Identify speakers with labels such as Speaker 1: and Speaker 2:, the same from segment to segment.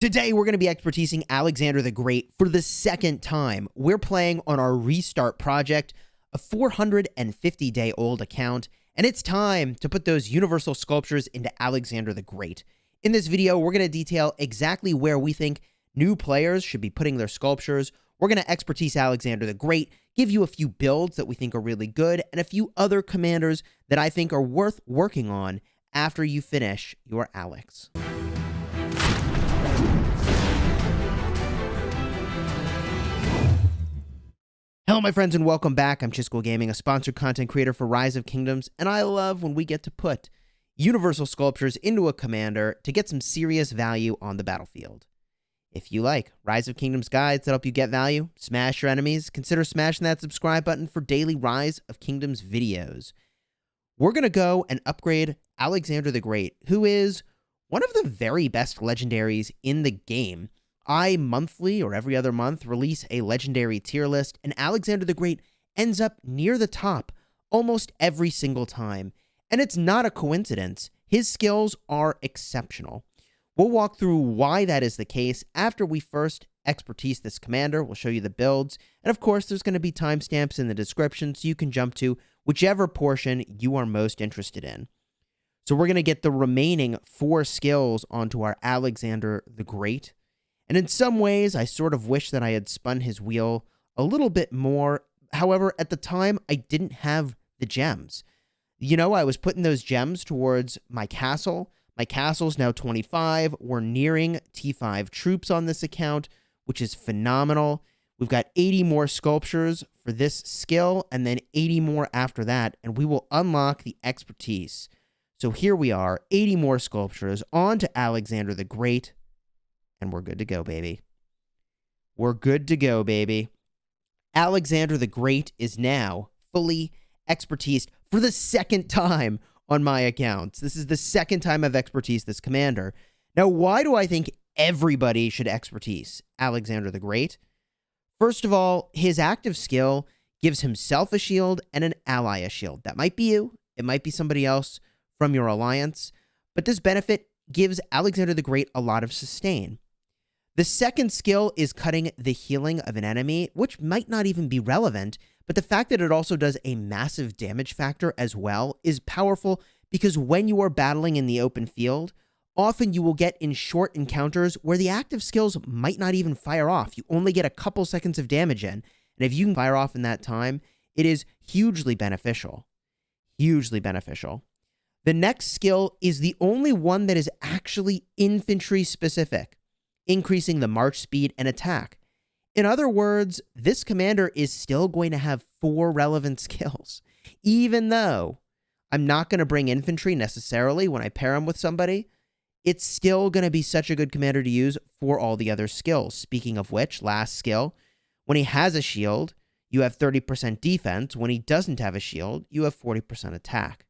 Speaker 1: Today, we're going to be expertising Alexander the Great for the second time. We're playing on our Restart project, a 450-day-old account, and it's time to put those universal sculptures into Alexander the Great. In this video, we're going to detail exactly where we think new players should be putting their sculptures. We're going to expertise Alexander the Great, give you a few builds that we think are really good, and a few other commanders that I think are worth working on after you finish your Alex. Hello, my friends, and welcome back. I'm Chisgule Gaming, a sponsored content creator for Rise of Kingdoms, and I love when we get to put universal sculptures into a commander to get some serious value on the battlefield. If you like Rise of Kingdoms guides that help you get value, smash your enemies, consider smashing that subscribe button for daily Rise of Kingdoms videos. We're going to go and upgrade Alexander the Great, who is one of the very best legendaries in the game. I monthly or every other month release a legendary tier list, and Alexander the Great ends up near the top almost every single time. And it's not a coincidence. His skills are exceptional. We'll walk through why that is the case after we first expertise this commander. We'll show you the builds. And of course, there's going to be timestamps in the description so you can jump to whichever portion you are most interested in. So we're going to get the remaining 4 skills onto our Alexander the Great. And in some ways, I sort of wish that I had spun his wheel a little bit more. However, at the time, I didn't have the gems. You know, I was putting those gems towards my castle. My castle's now 25. We're nearing T5 troops on this account, which is phenomenal. We've got 80 more sculptures for this skill, and then 80 more after that, and we will unlock the expertise. So here we are, 80 more sculptures on to Alexander the Great. And we're good to go, baby. We're good to go, baby. Alexander the Great is now fully expertised for the second time on my accounts. This is the second time I've expertised this commander. Now, why do I think everybody should expertise Alexander the Great? First of all, his active skill gives himself a shield and an ally a shield. That might be you. It might be somebody else from your alliance. But this benefit gives Alexander the Great a lot of sustain. The second skill is cutting the healing of an enemy, which might not even be relevant, but the fact that it also does a massive damage factor as well is powerful because when you are battling in the open field, often you will get in short encounters where the active skills might not even fire off. You only get a couple seconds of damage in, and if you can fire off in that time, it is hugely beneficial. Hugely beneficial. The next skill is the only one that is actually infantry specific, increasing the march speed and attack. In other words, this commander is still going to have 4 relevant skills, even though I'm not going to bring infantry necessarily when I pair him with somebody. It's still going to be such a good commander to use for all the other skills. Speaking of which, last skill, when he has a shield, you have 30% defense. When he doesn't have a shield, you have 40% attack.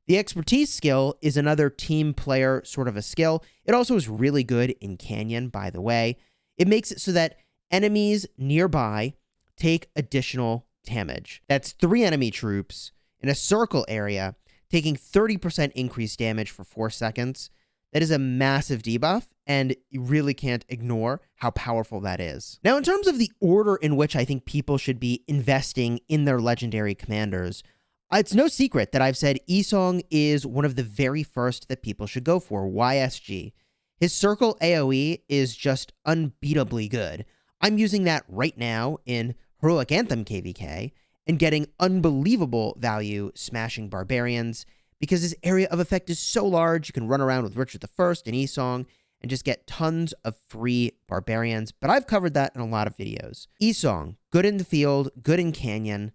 Speaker 1: The expertise skill is another team player sort of a skill. It also is really good in Canyon, by the way. It makes it so that enemies nearby take additional damage. That's 3 enemy troops in a circle area taking 30% increased damage for 4 seconds. That is a massive debuff, and you really can't ignore how powerful that is. Now, in terms of the order in which I think people should be investing in their legendary commanders, it's no secret that I've said Isong is one of the very first that people should go for, YSG. His circle AoE is just unbeatably good. I'm using that right now in Heroic Anthem KVK and getting unbelievable value smashing barbarians because his area of effect is so large. You can run around with Richard I and Isong and just get tons of free barbarians, but I've covered that in a lot of videos. Isong, good in the field, good in Canyon,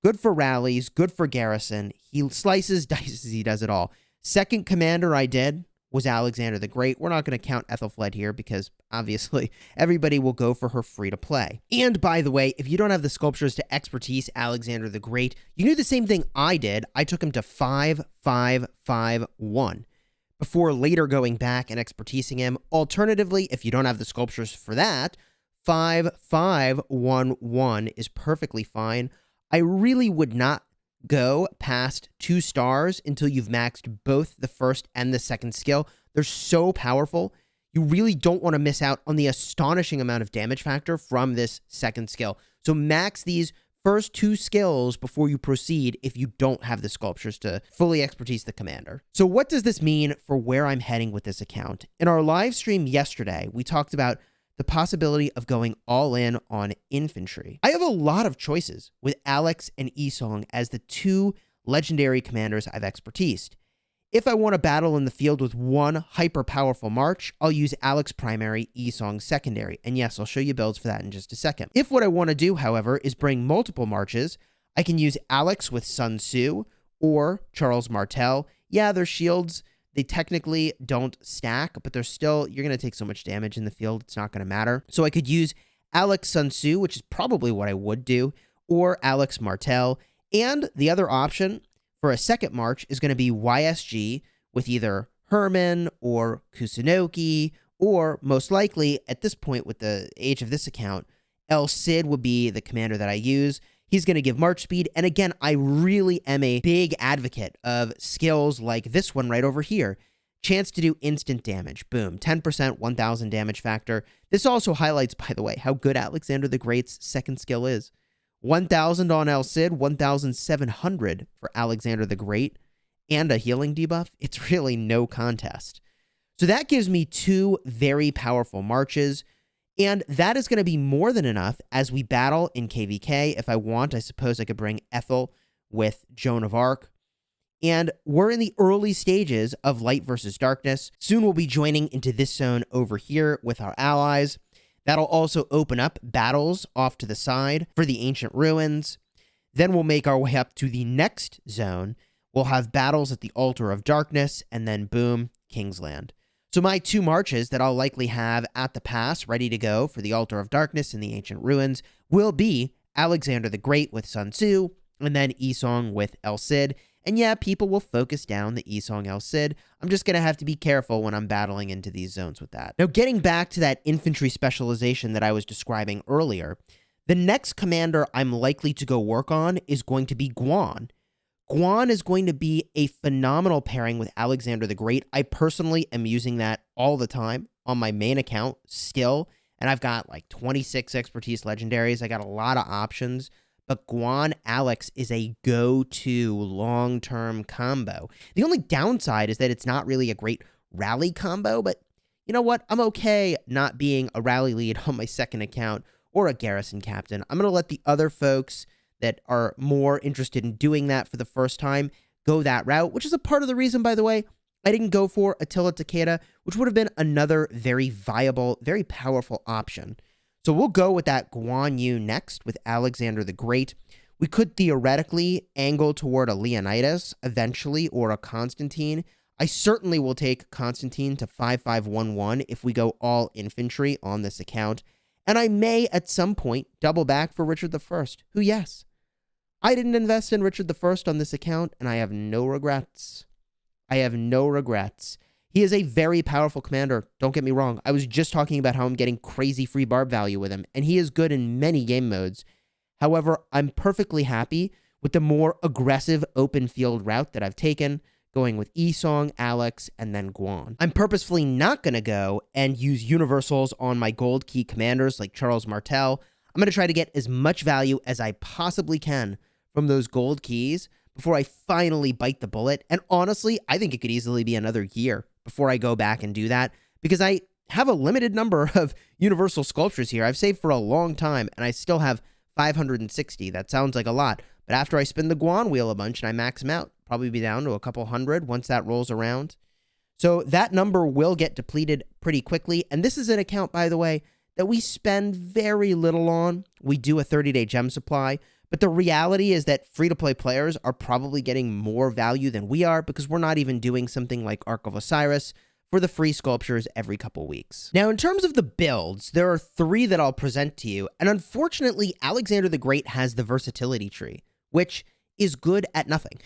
Speaker 1: good for rallies, good for garrison. He slices, dices, he does it all. Second commander I did was Alexander the Great. We're not going to count Ethelfled here because obviously everybody will go for her free to play. And by the way, if you don't have the sculptures to expertise Alexander the Great, you do the same thing I did. I took him to 5-5-5-1 before later going back and expertising him. Alternatively, if you don't have the sculptures for that, 5-5-1-1 is perfectly fine. I really would not go past 2 stars until you've maxed both the first and the second skill. They're so powerful. You really don't want to miss out on the astonishing amount of damage factor from this second skill. So max these first 2 skills before you proceed if you don't have the sculptures to fully expertise the commander. So what does this mean for where I'm heading with this account? In our live stream yesterday, we talked about the possibility of going all in on infantry. I have a lot of choices with Alex and Esong as the 2 legendary commanders I've expertised. If I want to battle in the field with one hyper-powerful march, I'll use Alex primary, Esong secondary. And yes, I'll show you builds for that in just a second. If what I want to do, however, is bring multiple marches, I can use Alex with Sun Tzu or Charles Martel. Yeah, their shields, they technically don't stack, but they're still, you're going to take so much damage in the field, it's not going to matter. So I could use Alex Sun Tzu, which is probably what I would do, or Alex Martel. And the other option for a second march is going to be YSG with either Herman or Kusunoki, or most likely, at this point with the age of this account, El Cid would be the commander that I use. He's going to give march speed, and again, I really am a big advocate of skills like this one right over here. Chance to do instant damage. Boom. 10%, 1,000 damage factor. This also highlights, by the way, how good Alexander the Great's second skill is. 1,000 on El Cid, 1,700 for Alexander the Great, and a healing debuff. It's really no contest. So that gives me 2 very powerful marches, and that is going to be more than enough as we battle in KVK. If I want, I suppose I could bring Ethel with Joan of Arc. And we're in the early stages of Light versus Darkness. Soon we'll be joining into this zone over here with our allies. That'll also open up battles off to the side for the Ancient Ruins. Then we'll make our way up to the next zone. We'll have battles at the Altar of Darkness, and then boom, Kingsland. So my 2 marches that I'll likely have at the pass ready to go for the Altar of Darkness and the Ancient Ruins will be Alexander the Great with Sun Tzu, and then Esong with El Cid. And yeah, people will focus down the Esong El Cid. I'm just going to have to be careful when I'm battling into these zones with that. Now, getting back to that infantry specialization that I was describing earlier, the next commander I'm likely to go work on is going to be Guan. Guan is going to be a phenomenal pairing with Alexander the Great. I personally am using that all the time on my main account still, and I've got like 26 expertise legendaries. I got a lot of options. But Guan Alex is a go-to long-term combo. The only downside is that it's not really a great rally combo, but you know what? I'm okay not being a rally lead on my second account or a garrison captain. I'm going to let the other folks that are more interested in doing that for the first time go that route, which is a part of the reason, by the way, I didn't go for Attila Takeda, which would have been another very viable, very powerful option. So we'll go with that Guan Yu next with Alexander the Great. We could theoretically angle toward a Leonidas eventually or a Constantine. I certainly will take Constantine to 5511 if we go all infantry on this account. And I may at some point double back for Richard I, who, yes, I didn't invest in Richard I on this account, and I have no regrets. I have no regrets. He is a very powerful commander, don't get me wrong. I was just talking about how I'm getting crazy free barb value with him, and he is good in many game modes. However, I'm perfectly happy with the more aggressive open field route that I've taken, going with Esong, Alex, and then Guan. I'm purposefully not going to go and use universals on my gold key commanders like Charles Martel. I'm going to try to get as much value as I possibly can from those gold keys before I finally bite the bullet. And honestly, I think it could easily be another year before I go back and do that, because I have a limited number of universal sculptures here. I've saved for a long time, and I still have 560. That sounds like a lot, but after I spin the Guan wheel a bunch and I max them out, probably be down to a couple hundred once that rolls around. So that number will get depleted pretty quickly, and this is an account, by the way, that we spend very little on. We do a 30-day gem supply, but the reality is that free-to-play players are probably getting more value than we are because we're not even doing something like Ark of Osiris for the free sculptures every couple weeks. Now, in terms of the builds, there are 3 that I'll present to you, and unfortunately, Alexander the Great has the versatility tree, which is good at nothing.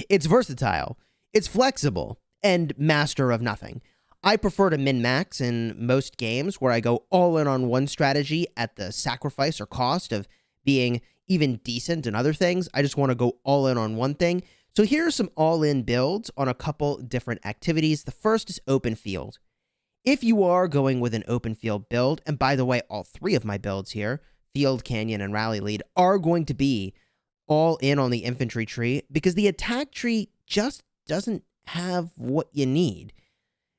Speaker 1: It's versatile, it's flexible, and master of nothing. I prefer to min-max in most games where I go all in on one strategy at the sacrifice or cost of being even decent in other things. I just want to go all in on one thing. So here are some all-in builds on a couple different activities. The first is open field. If you are going with an open field build, and by the way, all three of my builds here, Field, Canyon, and Rally Lead, are going to be all in on the infantry tree because the attack tree just doesn't have what you need.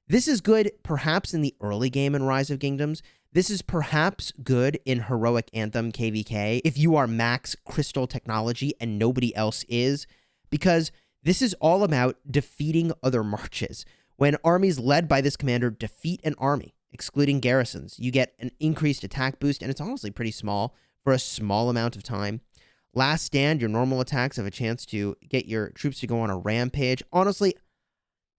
Speaker 1: This is good perhaps in the early game in Rise of Kingdoms. This is perhaps good in Heroic Anthem KVK if you are max crystal technology and nobody else is, because this is all about defeating other marches. When armies led by this commander defeat an army, excluding garrisons, you get an increased attack boost, and it's honestly pretty small for a small amount of time. Last Stand, your normal attacks have a chance to get your troops to go on a rampage. Honestly,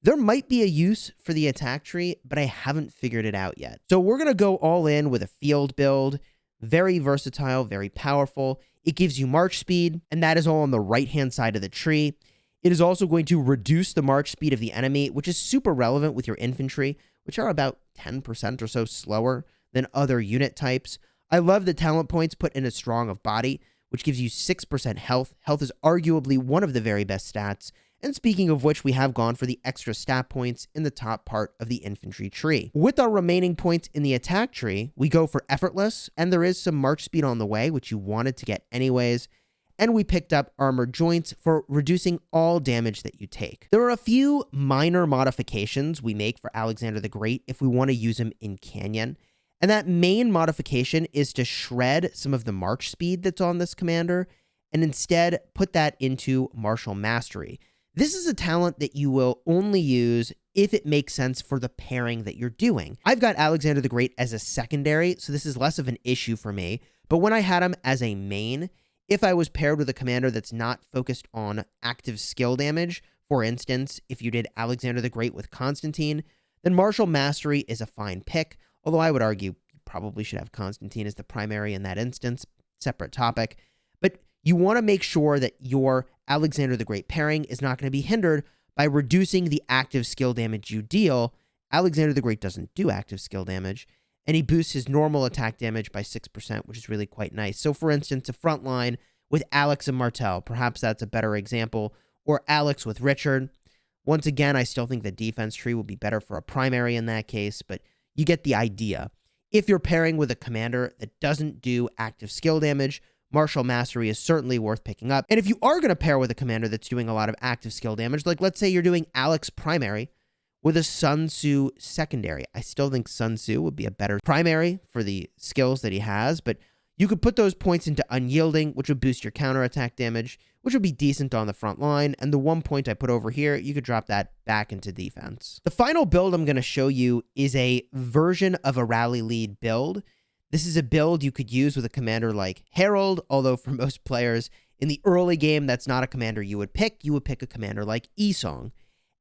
Speaker 1: there might be a use for the attack tree, but I haven't figured it out yet. So we're going to go all in with a field build. Very versatile, very powerful. It gives you march speed, and that is all on the right-hand side of the tree. It is also going to reduce the march speed of the enemy, which is super relevant with your infantry, which are about 10% or so slower than other unit types. I love the talent points put in a strong of body, which gives you 6% health. Health is arguably one of the very best stats. And speaking of which, we have gone for the extra stat points in the top part of the infantry tree. With our remaining points in the attack tree, we go for effortless, and there is some march speed on the way, which you wanted to get anyways. And we picked up armored joints for reducing all damage that you take. There are a few minor modifications we make for Alexander the Great if we want to use him in Canyon. And that main modification is to shred some of the march speed that's on this commander and instead put that into martial mastery. This is a talent that you will only use if it makes sense for the pairing that you're doing. I've got Alexander the Great as a secondary, so this is less of an issue for me. But when I had him as a main, if I was paired with a commander that's not focused on active skill damage, for instance, if you did Alexander the Great with Constantine, then martial mastery is a fine pick, although I would argue you probably should have Constantine as the primary in that instance, separate topic. But you want to make sure that your Alexander the Great pairing is not going to be hindered by reducing the active skill damage you deal. Alexander the Great doesn't do active skill damage, and he boosts his normal attack damage by 6%, which is really quite nice. So, for instance, a front line with Alex and Martel, perhaps that's a better example, or Alex with Richard. Once again, I still think the defense tree will be better for a primary in that case, but you get the idea. If you're pairing with a commander that doesn't do active skill damage, martial mastery is certainly worth picking up. And if you are going to pair with a commander that's doing a lot of active skill damage, like let's say you're doing Alex primary with a Sun Tzu secondary, I still think Sun Tzu would be a better primary for the skills that he has, but you could put those points into unyielding, which would boost your counterattack damage, which would be decent on the front line, and the 1 point I put over here, you could drop that back into defense. The final build I'm going to show you is a version of a rally lead build. This is a build you could use with a commander like Harold, although for most players in the early game, that's not a commander you would pick. You would pick a commander like Esong.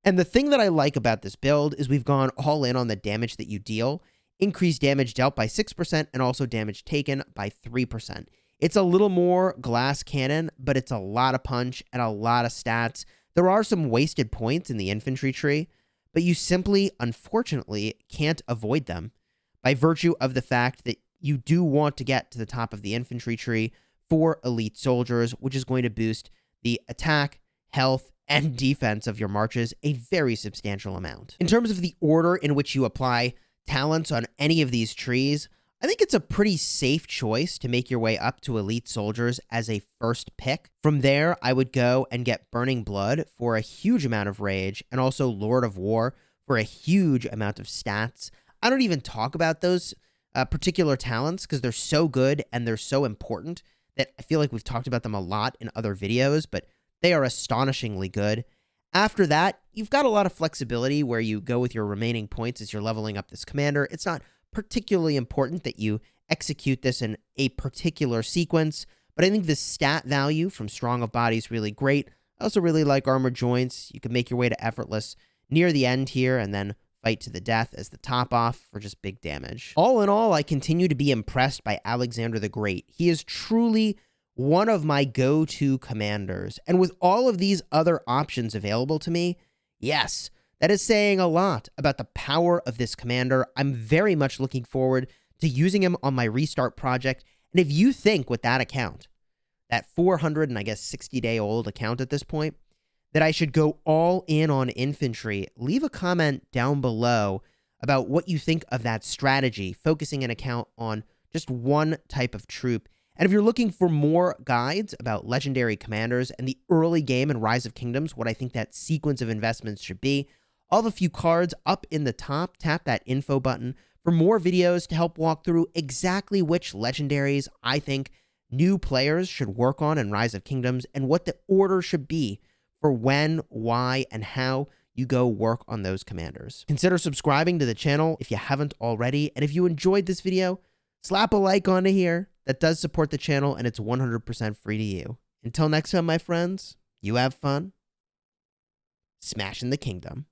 Speaker 1: And the thing that I like about this build is we've gone all in on the damage that you deal, increased damage dealt by 6% and also damage taken by 3%. It's a little more glass cannon, but it's a lot of punch and a lot of stats. There are some wasted points in the infantry tree, but you simply, unfortunately, can't avoid them by virtue of the fact that you do want to get to the top of the infantry tree for elite soldiers, which is going to boost the attack, health, and defense of your marches a very substantial amount. In terms of the order in which you apply talents on any of these trees, I think it's a pretty safe choice to make your way up to elite soldiers as a first pick. From there, I would go and get Burning Blood for a huge amount of rage, and also Lord of War for a huge amount of stats. I don't even talk about those particular talents because they're so good and they're so important that I feel like we've talked about them a lot in other videos, but they are astonishingly good. After that, you've got a lot of flexibility where you go with your remaining points as you're leveling up this commander. It's not particularly important that you execute this in a particular sequence, but I think the stat value from Strong of Body is really great. I also really like Armored Joints. You can make your way to Effortless near the end here and then fight to the death as the top off for just big damage. All in all, I continue to be impressed by Alexander the Great. He is truly one of my go-to commanders, and with all of these other options available to me, yes, that is saying a lot about the power of this commander. I'm very much looking forward to using him on my restart project, and if you think with that account, that 400 and I guess 60-day-old account at this point, that I should go all in on infantry, leave a comment down below about what you think of that strategy, focusing an account on just one type of troop. And if you're looking for more guides about legendary commanders and the early game in Rise of Kingdoms, what I think that sequence of investments should be, I'll have a few cards up in the top. Tap that info button for more videos to help walk through exactly which legendaries I think new players should work on in Rise of Kingdoms and what the order should be for when, why, and how you go work on those commanders. Consider subscribing to the channel if you haven't already, and if you enjoyed this video, slap a like onto here. That does support the channel, and it's 100% free to you. Until next time, my friends, you have fun smashing the kingdom.